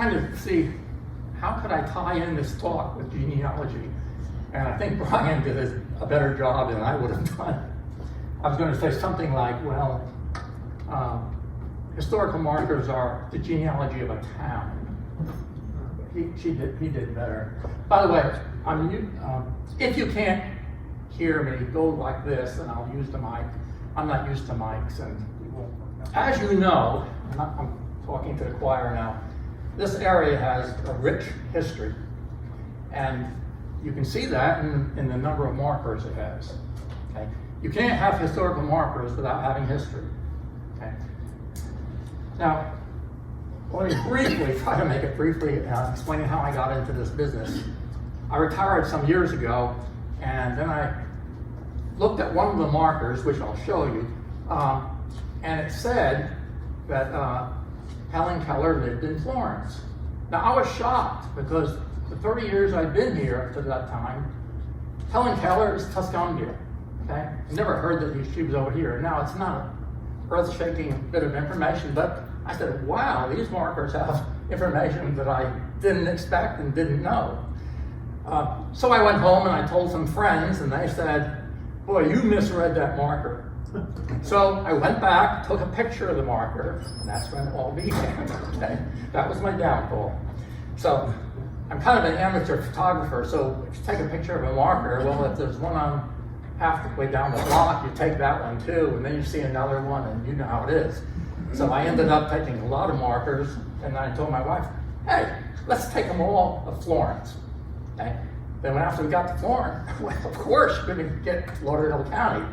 trying to see how could I tie in this talk with genealogy, and I think Brian did a better job than I would have done. I was going to say something like, well, historical markers are the genealogy of a town. He did better. By the way, if you can't hear me, go like this, and I'll use the mic. I'm not used to mics, and as you know, I'm talking to the choir now. This area has a rich history, and you can see that in the number of markers it has. Okay, you can't have historical markers without having history. Okay. Now, let me briefly try to make it briefly explaining how I got into this business. I retired some years ago, and then I looked at one of the markers, which I'll show you, and it said that Helen Keller lived in Florence. Now, I was shocked because the 30 years I'd been here up to that time, Helen Keller is Tuscumbia. Okay, I never heard that she was over here. Now, it's not an earth-shaking bit of information, but I said, wow, these markers have information that I didn't expect and didn't know. So I went home and I told some friends, and they said, boy, you misread that marker. So I went back, took a picture of the marker, and that's when it all began. Okay? That was my downfall. So I'm kind of an amateur photographer, so if you take a picture of a marker, well, if there's one on halfway down the block, you take that one too, and then you see another one, and you know how it is. So I ended up taking a lot of markers, and I told my wife, hey, let's take them all of Florence. Okay? Then after we got to Florence, well, of course, you're going to get Lauderdale County.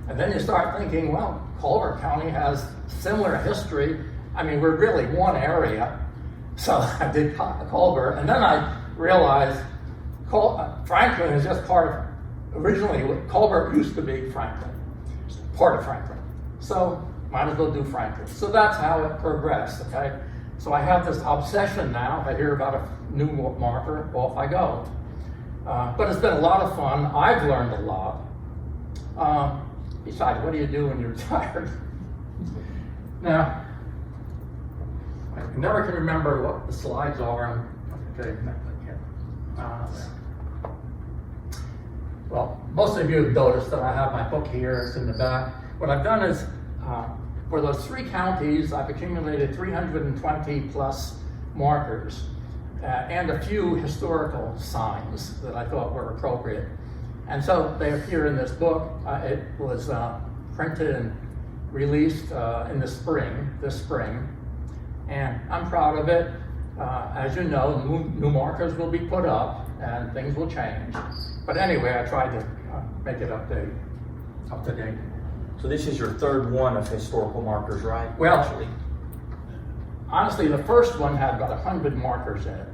And then you start thinking, well, Culver County has similar history. I mean, we're really one area. So I did Culver, and then I realized Franklin is just part of, originally, Culver used to be Franklin, part of Franklin. So might as well do Franklin. So that's how it progressed, okay? So I have this obsession now. If I hear about a new marker, off I go. But it's been a lot of fun. I've learned a lot. Besides, what do you do when you're retired? Now, I never can remember what the slides are. Okay. Well, most of you have noticed that I have my book here. It's in the back. What I've done is, for those 3 counties, I've accumulated 320 plus markers and a few historical signs that I thought were appropriate. And so they appear in this book. It was printed and released in this spring, and I'm proud of it. As you know, new markers will be put up and things will change. But anyway, I tried to make it up to date. So this is your 3rd one of historical markers, right? Well, actually, honestly, the first one had about 100 markers in it.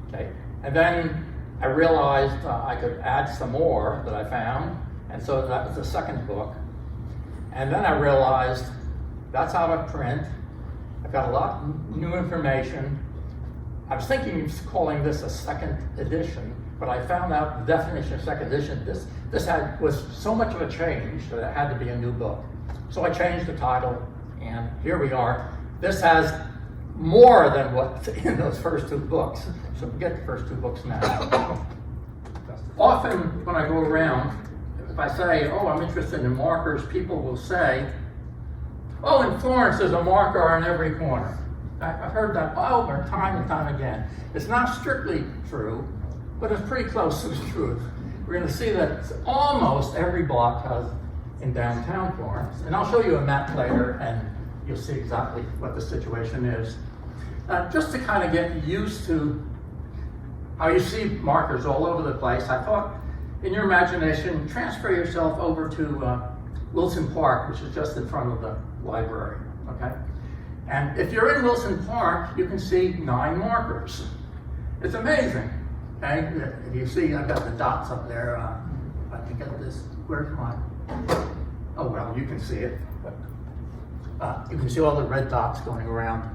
Okay, and then I realized I could add some more that I found, and so that was the 2nd book. And then I realized that's out of print. I've got a lot of new information. I was thinking of calling this a 2nd edition, but I found out the definition of 2nd edition. This was so much of a change that it had to be a new book. So I changed the title, and here we are. This has more than what's in those first 2 books. So forget the first 2 books now. Often when I go around, if I say, oh, I'm interested in markers, people will say, oh, in Florence there's a marker on every corner. I've heard that over time and time again. It's not strictly true, but it's pretty close to the truth. We're going to see that almost every block has in downtown Florence. And I'll show you a map later, and you'll see exactly what the situation is. Just to kind of get used to how you see markers all over the place, I thought, in your imagination, transfer yourself over to Wilson Park, which is just in front of the library, okay? And if you're in Wilson Park, you can see 9 markers. It's amazing, okay? If you see, I've got the dots up there. I can get this, where's mine? Oh, well, you can see it. But, you can see all the red dots going around.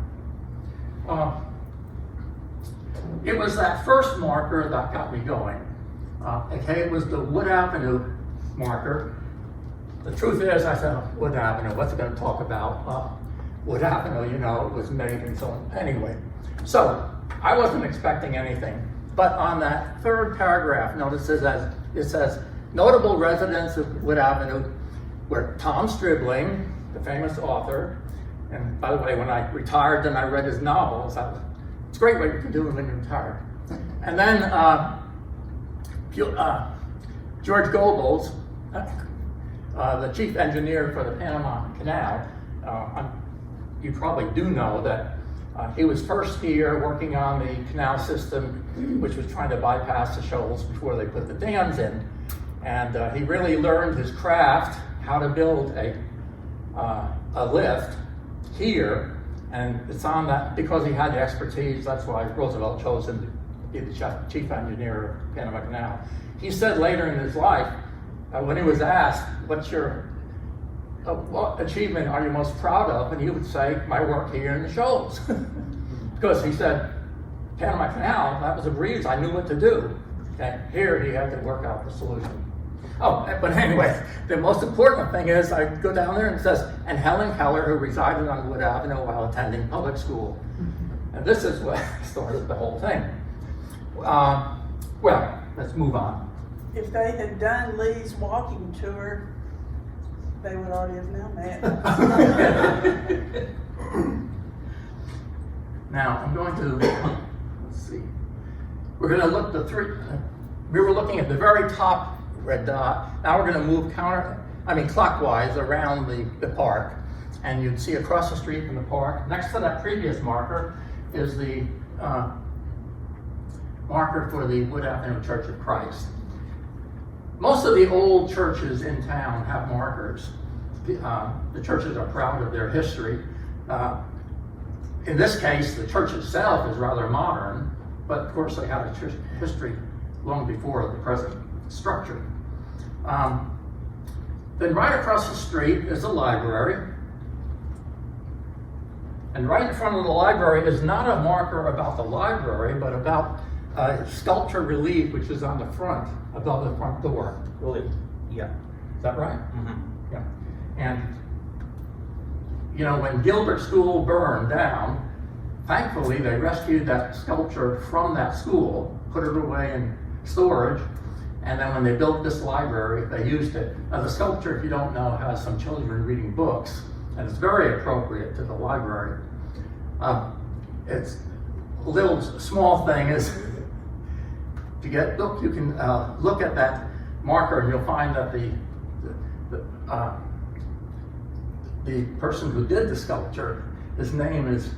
It was that first marker that got me going. Okay, it was the Wood Avenue marker. The truth is, I said, Wood Avenue, what's it going to talk about? Wood Avenue, you know, it was made and so on. Anyway, so I wasn't expecting anything, but on that third paragraph, notice it says notable residents of Wood Avenue were Tom Stribling, the famous author, and by the way, when I retired, then I read his novels. It's a great way to do it when you're retired. And then George Goebbels, the chief engineer for the Panama Canal. You probably do know that he was first here working on the canal system, which was trying to bypass the shoals before they put the dams in. And he really learned his craft, how to build a lift here. And it's on that, because he had the expertise, that's why Roosevelt chose him to be the chief engineer of Panama Canal. He said later in his life, when he was asked, what achievement are you most proud of? And he would say, my work here in the shoals. Because he said, Panama Canal, that was a breeze, I knew what to do. Okay? Here he had to work out the solution. Oh, but anyway, the most important thing is, I go down there and it says, and Helen Keller, who resided on Wood Avenue while attending public school. And this is what started the whole thing. Well, let's move on. If they had done Lee's walking tour, they would already have known that. Now, I'm going to, let's see. We're going to look we were looking at the very top red dot. Now we're going to move clockwise around the park. And you'd see across the street from the park, next to that previous marker, is the marker for the Wood Avenue Church of Christ. Most of the old churches in town have markers. The churches are proud of their history. In this case, the church itself is rather modern, but of course they had a history long before the present structure. Then right across the street is the library. And right in front of the library is not a marker about the library, but about sculpture relief, which is on the front, above the front door. Really? Yeah. Is that right? Mm-hmm. Yeah. And, you know, when Gilbert School burned down, thankfully they rescued that sculpture from that school, put it away in storage, and then when they built this library, they used it. Now the sculpture, if you don't know, has some children reading books, and it's very appropriate to the library. It's a little small thing is, you can look at that marker and you'll find that the person who did the sculpture, his name is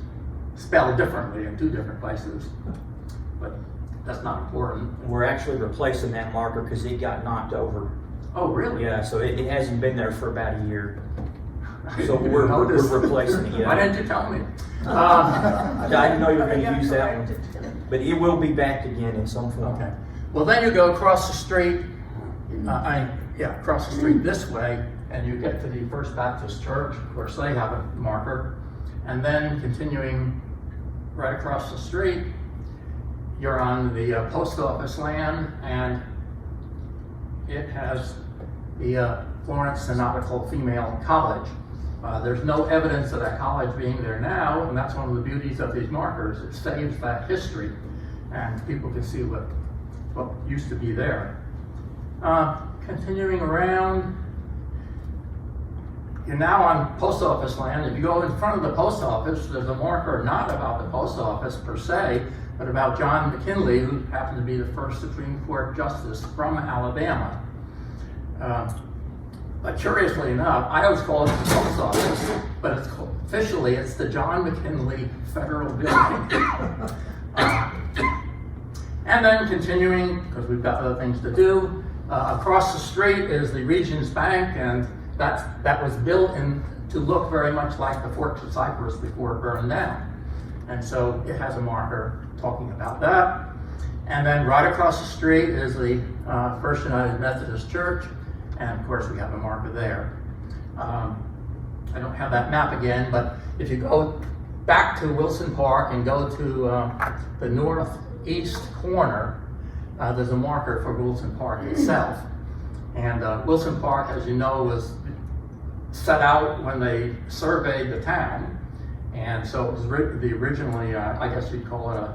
spelled differently in two different places, but that's not important. We're actually replacing that marker because it got knocked over. Oh, really? Yeah, so it hasn't been there for about a year. So we're replacing it. Yeah. Why didn't you tell me? I didn't know you were going to use that one, but it will be back again in some form. Okay. Well, then you go across the street. Across the street this way, and you get to the First Baptist Church. Of course, they have a marker. And then continuing right across the street, you're on the post office land, and it has the Florence Synodical Female College. There's no evidence of that college being there now, and that's one of the beauties of these markers. It saves that history, and people can see what used to be there. Continuing around, you're now on post office land. If you go in front of the post office, there's a marker not about the post office per se, but about John McKinley, who happened to be the first Supreme Court Justice from Alabama. But curiously enough, I always call it the post office, but officially it's the John McKinley Federal Building. And then continuing, because we've got other things to do, across the street is the Regions Bank, and that was built to look very much like the Forks of Cyprus before it burned down. And so it has a marker talking about that. And then right across the street is the First United Methodist Church, and of course we have a marker there. I don't have that map again, but if you go back to Wilson Park and go to the northeast corner, there's a marker for Wilson Park itself. And Wilson Park, as you know, was set out when they surveyed the town. And so it was originally, I guess you'd call it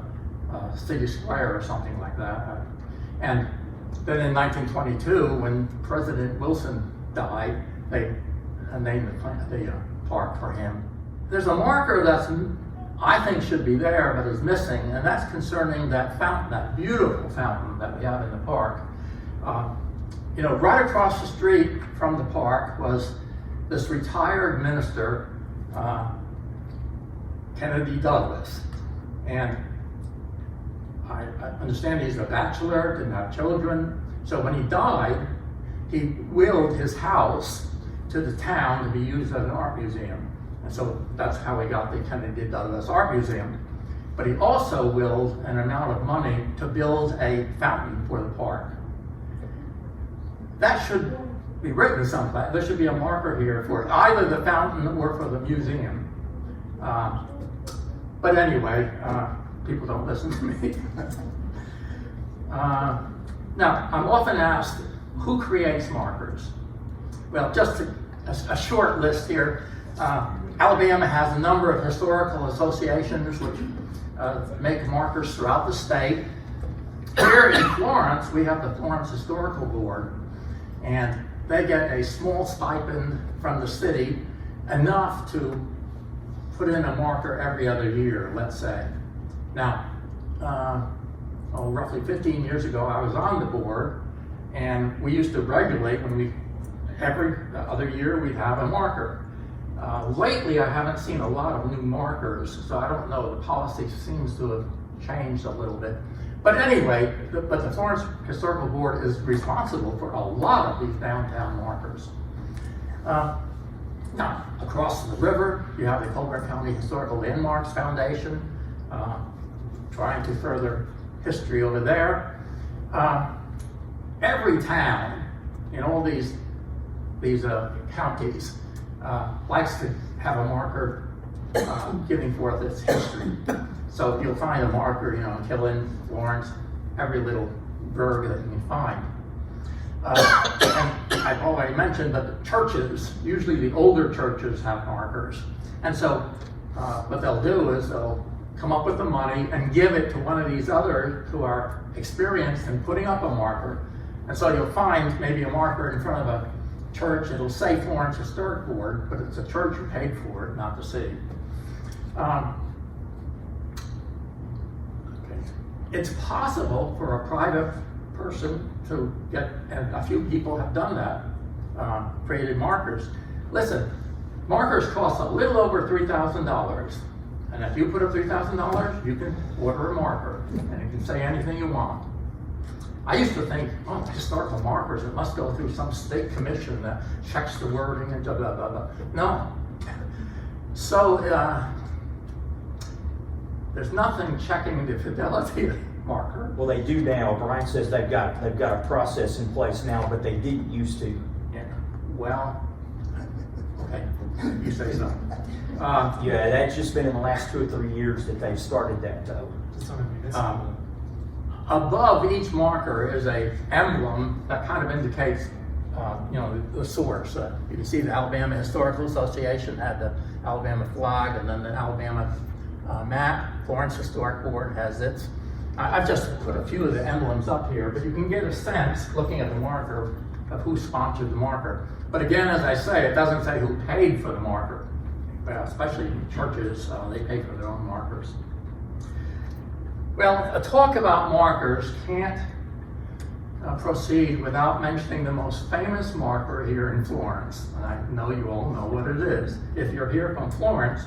city square or something like that. And then in 1922, when President Wilson died, they named the park for him. There's a marker that's, I think, should be there, but is missing, and that's concerning that fountain, that beautiful fountain that we have in the park. You know, right across the street from the park was this retired minister, Kennedy Douglas. And I understand he's a bachelor, didn't have children. So when he died, he willed his house to the town to be used as an art museum. And so that's how he got the Kennedy Douglas Art Museum. But he also willed an amount of money to build a fountain for the park. That should be written someplace. There should be a marker here for either the fountain or for the museum. But anyway, people don't listen to me. Now, I'm often asked, who creates markers? Well, just a short list here. Alabama has a number of historical associations which make markers throughout the state. Here in Florence, we have the Florence Historical Board, and they get a small stipend from the city, enough to put in a marker every other year, let's say. Now, roughly 15 years ago, I was on the board, and we used to regulate when every other year we'd have a marker. Lately, I haven't seen a lot of new markers, so I don't know, the policy seems to have changed a little bit. But anyway, the Florence Historical Board is responsible for a lot of these downtown markers. Now, across the river, you have the Colbert County Historical Landmarks Foundation, trying to further history over there. Every town in all these counties likes to have a marker giving forth its history. So you'll find a marker, you know, in Killen, Florence, every little burg that you can find. And I've already mentioned that the churches, usually the older churches, have markers. And so what they'll do is they'll come up with the money and give it to one of these others who are experienced in putting up a marker. And so you'll find maybe a marker in front of a church. It'll say Florence Historic Board, but it's a church who paid for it, not the city. It's possible for a private person to get, and a few people have done that, created markers. Listen, markers cost a little over $3,000. And if you put up $3,000, you can order a marker, and it can say anything you want. I used to think, oh, historical markers, it must go through some state commission that checks the wording and blah, blah, blah, blah. No. So, there's nothing checking the fidelity of the marker. Well, they do now. Brian says they've got a process in place now, but they didn't used to. Yeah. Well, okay, you say so. Yeah, that's just been in the last 2 or 3 years that they've started that, though. Above each marker is a emblem that kind of indicates, you know, the source. You can see the Alabama Historical Association had the Alabama flag, and then the Alabama map. Florence Historic Board has its. I've just put a few of the emblems up here, but you can get a sense, looking at the marker, of who sponsored the marker. But again, as I say, it doesn't say who paid for the marker. Especially churches, they pay for their own markers. Well, a talk about markers can't proceed without mentioning the most famous marker here in Florence. And I know you all know what it is. If you're here from Florence,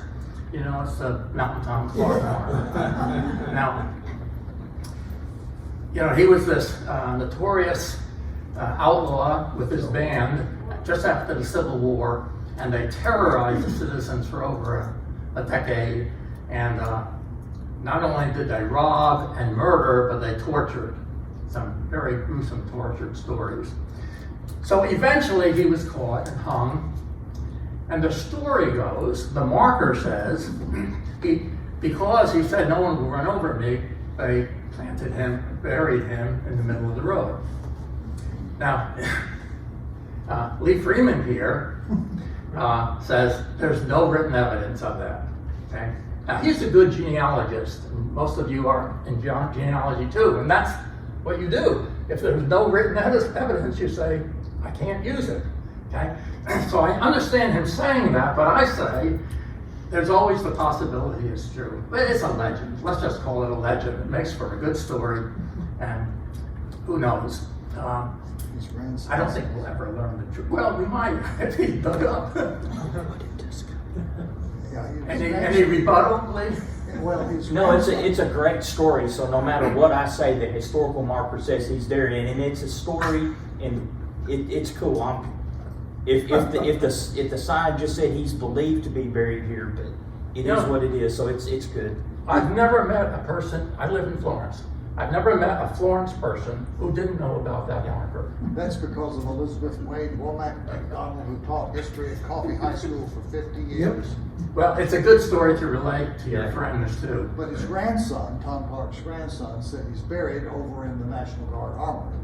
you know it's the Mountain Tom Clark marker. Now, you know, he was this notorious outlaw with his band just after the Civil War, and they terrorized the citizens for over a decade. And not only did they rob and murder, but they tortured. Some very gruesome tortured stories. So eventually he was caught and hung. And the story goes, the marker says, because he said no one will run over me, they planted him, buried him in the middle of the road. Now, Lee Freeman here says there's no written evidence of that. Okay? Now, he's a good genealogist, and most of you are in genealogy too, and that's what you do. If there's no written evidence, you say, I can't use it, okay? So I understand him saying that, but I say, there's always the possibility it's true. But it's a legend. Let's just call it a legend. It makes for a good story, and who knows? I don't think we'll ever learn the truth. Well, we might if he dug up. Any rebuttal, please? Well, No, it's a great story, so no matter what I say, the historical marker says he's there, and it's a story, and it's cool. If the sign just said he's believed to be buried here, but it is what it is, so it's good. I've never met a person, I live in Florence, I've never met a Florence person who didn't know about that marker. that's because of Elizabeth Wade Womack McDonald, who taught history at Coffee High School for 50 years. Well, it's a good story to relate to your friends too. But his grandson, Tom Clark's grandson, said he's buried over in the National Guard Armory.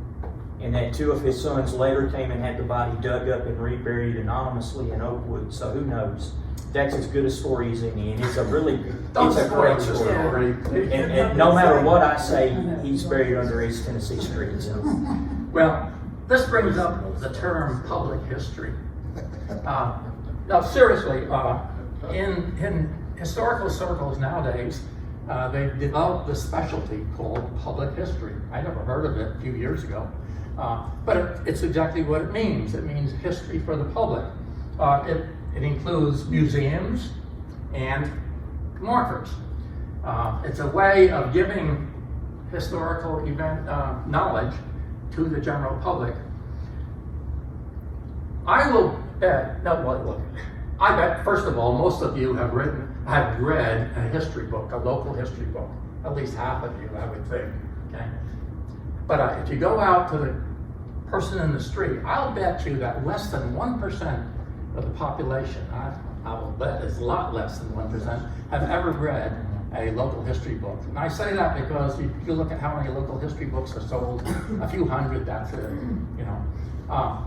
And that two of his sons later came and had the body dug up and reburied anonymously in Oakwood, so who knows? That's as good a story as any, and it's a great story. And no matter what I say, he's buried under East Tennessee Street. So. Well, this brings up the term public history. Now, seriously, in historical circles nowadays, they've developed this specialty called public history. I never heard of it a few years ago, but it's exactly what it means. It means history for the public. It includes museums and markers. It's a way of giving historical event knowledge to the general public. I will bet, I bet, first of all, most of you have read a history book, a local history book. At least half of you, I would think, okay? But if you go out to the person in the street, I'll bet you that less than 1% of the population, I will bet it's a lot less than 1%, have ever read a local history book. And I say that because if you look at how many local history books are sold, a few hundred, that's it, you know.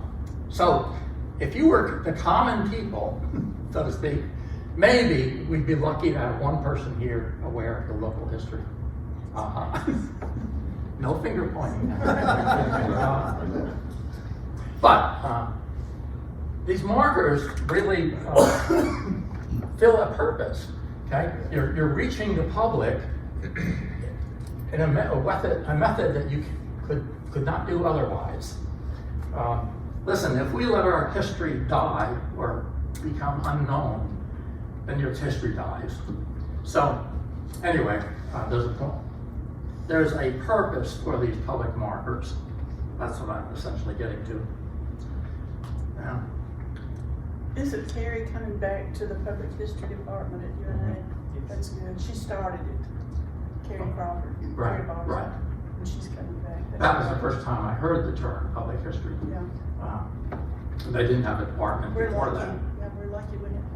So if you were the common people, so to speak, maybe we'd be lucky to have one person here aware of the local history. No finger pointing. But these markers really fill a purpose. Okay, you're reaching the public in a method that you could not do otherwise. Listen, if we let our history die or become unknown, then your history dies. So, anyway, there's a purpose for these public markers. That's what I'm essentially getting to. Yeah. Isn't Terry coming back to the public history department at UNA? That's good. She started it. Carrie Crawford. Right, Terry Bobson, right. And she's coming back. That was the first time I heard the term public history. Yeah. They didn't have a department We're before lucky. that. Yeah, we're lucky we have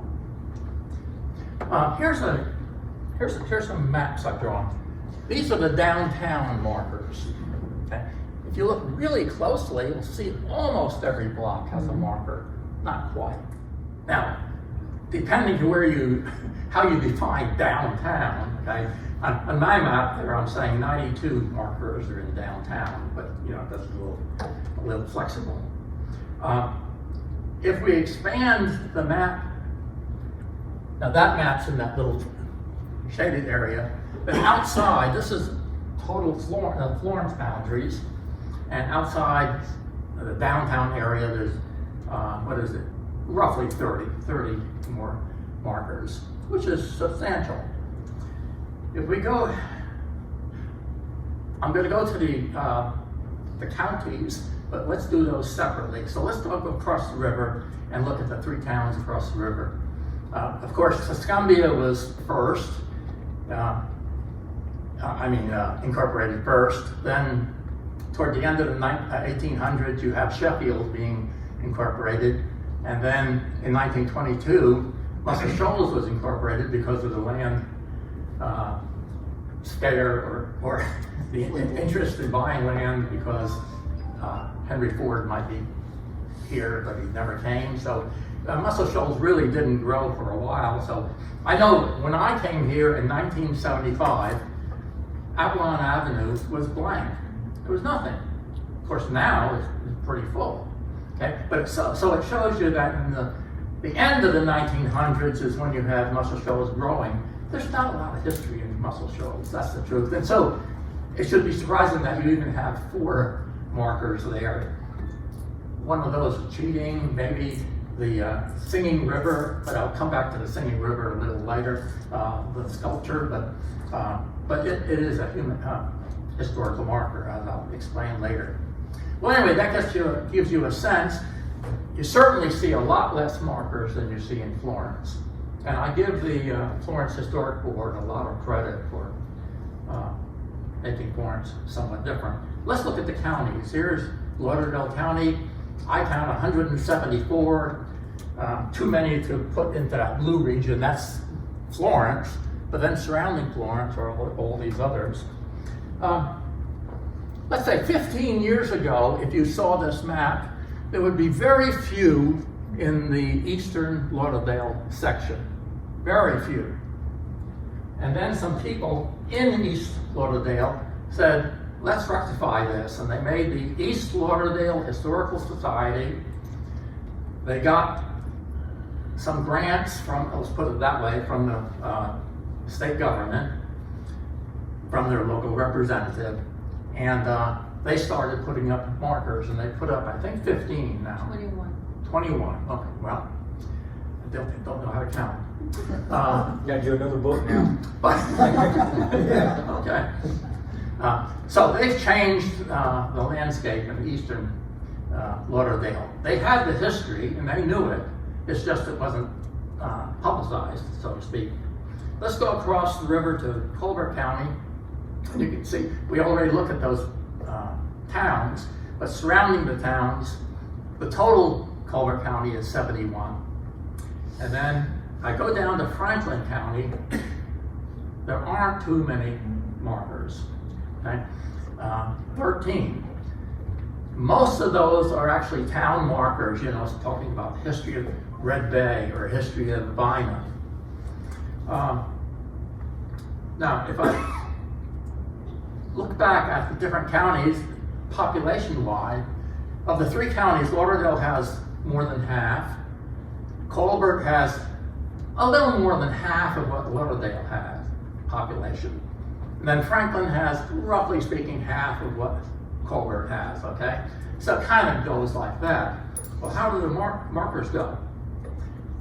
one. Here's some maps I've drawn. These are the downtown markers. Okay? If you look really closely, you'll see almost every block has a marker. Not quite. Now, depending to how you define downtown, okay? On my map there, I'm saying 92 markers are in downtown, but you know, that's a little flexible. If we expand the map, now that map's in that little shaded area, but outside, this is total Florence boundaries, and outside the downtown area, there's, roughly 30 more markers, which is substantial. If we go, I'm going to go to the counties, but let's do those separately. So let's go across the river and look at the 3 towns across the river. Of course, Tuscumbia was first, incorporated first. Then toward the end of the 1800s, you have Sheffield being incorporated. And then in 1922, Muscle Shoals was incorporated because of the land scare or the interest in buying land because Henry Ford might be here, but he never came. So Muscle Shoals really didn't grow for a while. So I know when I came here in 1975, Avalon Avenue was blank. There was nothing. Of course, now it's pretty full. Okay, but so it shows you that in the end of the 1900s is when you have Muscle Shoals growing. There's not a lot of history in Muscle Shoals. That's the truth. And so it should be surprising that you even have 4 markers there. One of those is cheating, maybe the Singing River, but I'll come back to the Singing River a little later, the sculpture, but it is a human historical marker, as I'll explain later. Well, anyway, that gives you a sense. You certainly see a lot less markers than you see in Florence. And I give the Florence Historic Board a lot of credit for making Florence somewhat different. Let's look at the counties. Here's Lauderdale County. I count 174, too many to put into that blue region. That's Florence, but then surrounding Florence are all these others. Let's say 15 years ago, if you saw this map, there would be very few in the eastern Lauderdale section. Very few. And then some people in East Lauderdale said, let's rectify this. And they made the East Lauderdale Historical Society. They got some grants from, let's put it that way, from the state government, from their local representative. And they started putting up markers, and they put up, I think, 15 now. 21, okay, well, I don't know how to count. Gotta do another book now. But, okay. So they've changed the landscape in eastern Lauderdale. They had the history, and they knew it. It's just it wasn't publicized, so to speak. Let's go across the river to Colbert County. You can see, we already looked at those towns, but surrounding the towns, the total Colbert County is 71. And then I go down to Franklin County, there aren't too many markers, okay? 13. Most of those are actually town markers, you know, it's talking about history of Red Bay or history of Vina. Now, if I look back at the different counties, population-wide, of the 3 counties, Lauderdale has more than half. Colbert has a little more than half of what Lauderdale has, population. And then Franklin has, roughly speaking, half of what Colbert has, okay? So it kind of goes like that. Well, how do the markers go?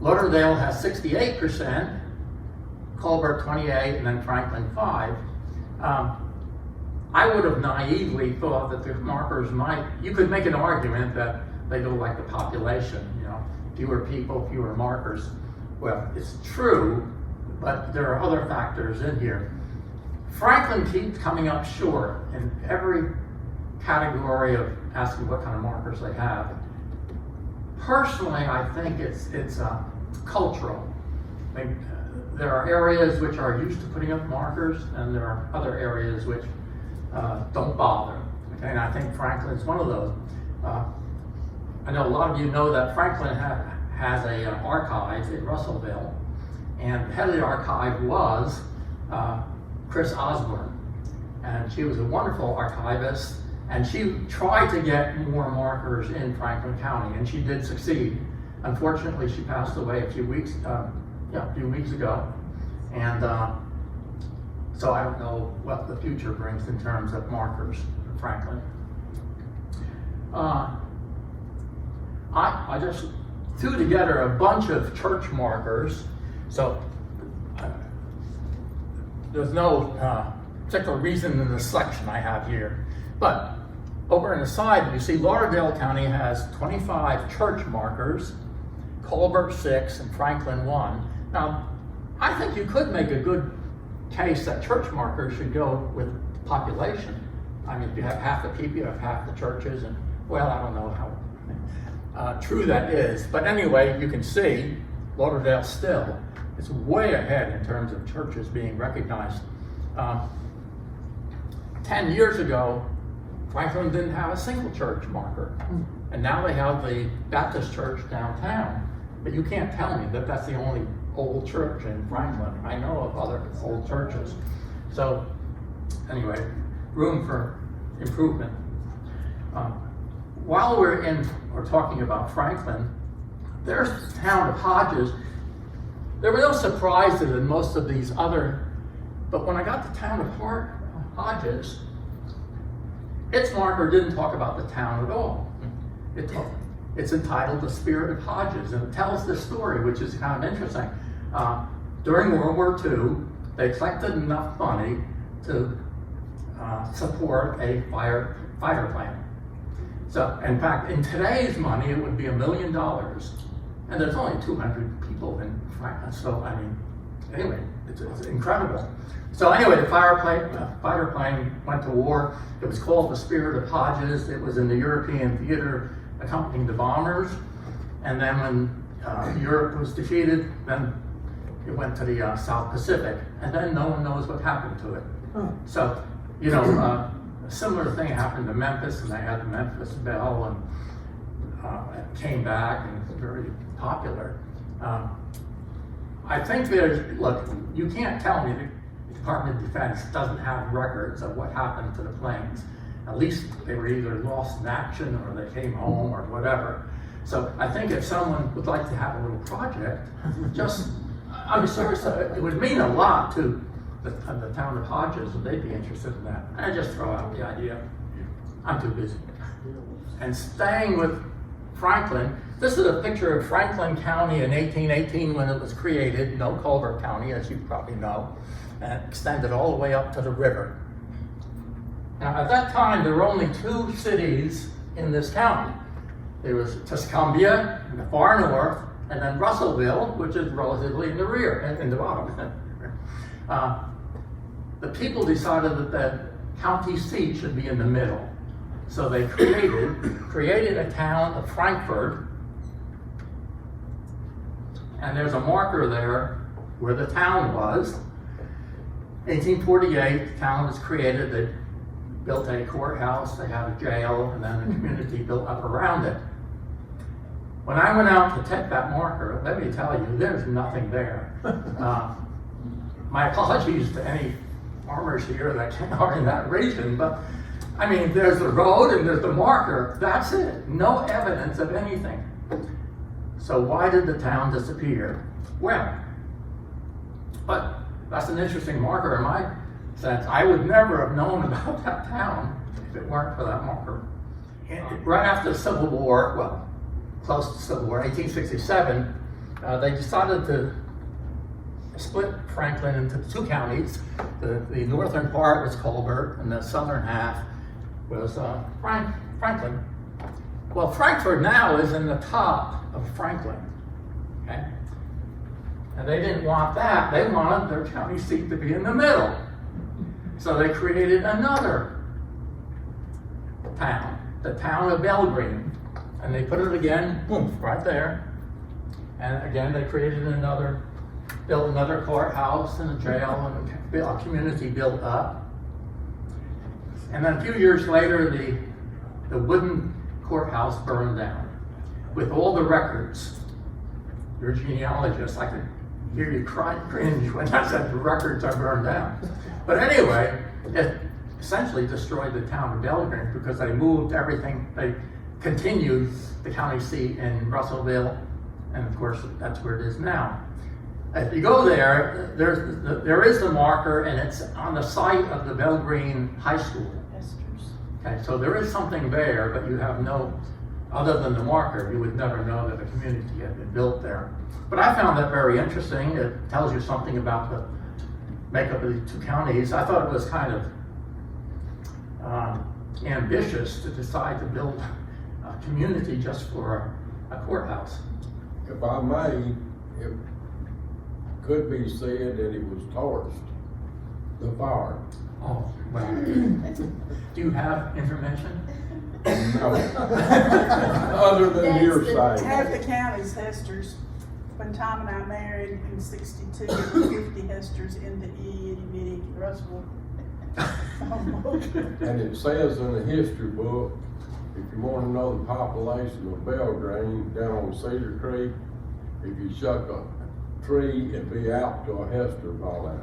Lauderdale has 68%, Colbert 28, and then Franklin 5. I would have naively thought that the markers you could make an argument that they go like the population, you know, fewer people, fewer markers. Well, it's true, but there are other factors in here. Franklin keeps coming up short in every category of asking what kind of markers they have. Personally, I think it's cultural. There are areas which are used to putting up markers, and there are other areas which don't bother. Okay, and I think Franklin's one of those. I know a lot of you know that Franklin has a archive in Russellville, and the head of the archive was Chris Osborne, and she was a wonderful archivist, and she tried to get more markers in Franklin County, and she did succeed. Unfortunately, she passed away a few weeks ago, and so I don't know what the future brings in terms of markers in Franklin. I just threw together a bunch of church markers, so there's no particular reason in the selection I have here. But over on the side, you see Lauderdale County has 25 church markers, Colbert 6, and Franklin 1. Now, I think you could make a good case that church markers should go with population. I mean, if you have half the people, you have half the churches, and well, I don't know how true that is. But anyway, you can see Lauderdale still is way ahead in terms of churches being recognized. 10 years ago, Franklin didn't have a single church marker. And now they have the Baptist church downtown. But you can't tell me that that's the only old church in Franklin. I know of other old churches. So, anyway, room for improvement. While we're talking about Franklin, there's the town of Hodges. There were no surprises in most of these other, but when I got to town of Hodges, its marker didn't talk about the town at all. It's entitled The Spirit of Hodges, and it tells this story, which is kind of interesting. During World War II, they collected enough money to support a fighter plane. So, in fact, in today's money, it would be $1 million. And there's only 200 people in Franklin, so I mean, anyway, it's incredible. So anyway, the fighter plane went to war. It was called The Spirit of Hodges. It was in the European theater accompanying the bombers. And then when Europe was defeated, then it went to the South Pacific. And then no one knows what happened to it. So, you know, a similar thing happened to Memphis, and they had the Memphis Belle, and it came back, and it's very popular. I think look, you can't tell me the Department of Defense doesn't have records of what happened to the planes. At least they were either lost in action or they came home or whatever. So I think if someone would like to have a little project, I mean, seriously, it would mean a lot to the town of Hodges, and they'd be interested in that. I just throw out the idea. I'm too busy. And staying with Franklin, this is a picture of Franklin County in 1818 when it was created, no Culver County, as you probably know, and extended all the way up to the river. Now, at that time, there were only 2 cities in this county. There was Tuscumbia in the far north, and then Russellville, which is relatively in the rear, in the bottom. The people decided that the county seat should be in the middle. So they created a town of Frankfort, and there's a marker there where the town was. 1848, the town was created. They built a courthouse, they had a jail, and then the community built up around it. When I went out to take that marker, let me tell you, there's nothing there. My apologies to any farmers here that are in that region, but I mean, there's the road and there's the marker. That's it. No evidence of anything. So why did the town disappear? Well, but that's an interesting marker in my sense. I would never have known about that town if it weren't for that marker. And right after the Civil War, well, close to the Civil War, 1867, they decided to split Franklin into 2 counties. The northern part was Colbert, and the southern half was Franklin. Well, Frankfort now is in the top of Franklin, okay? And they didn't want that. They wanted their county seat to be in the middle. So they created another town, the town of Belgreen. And they put it again, boom, right there. And again, they built another courthouse and a jail, and a community built up. And then a few years later, the wooden courthouse burned down with all the records. You're a genealogist, I could hear you cringe when I said the records are burned down. But anyway, it essentially destroyed the town of Belgrade because they moved everything. They continued the county seat in Russellville, and of course, that's where it is now. If you go there, there is the marker, and it's on the site of the Belgreen High School. Okay, so there is something there, but you have no, other than the marker, you would never know that a community had been built there. But I found that very interesting. It tells you something about the makeup of the 2 counties. I thought it was kind of ambitious to decide to build a community just for a courthouse. If I may, it could be said that it was torched, the fire. Oh, well. Do you have information? No. Other than hearsay. Half the county's Hester's. When Tom and I married in '62, there were 50 Hesters in the itty bitty Russell. And it says in the history book, if you want to know the population of Belgrade down on Cedar Creek, if you shuck a tree and be out till a Hester fall out.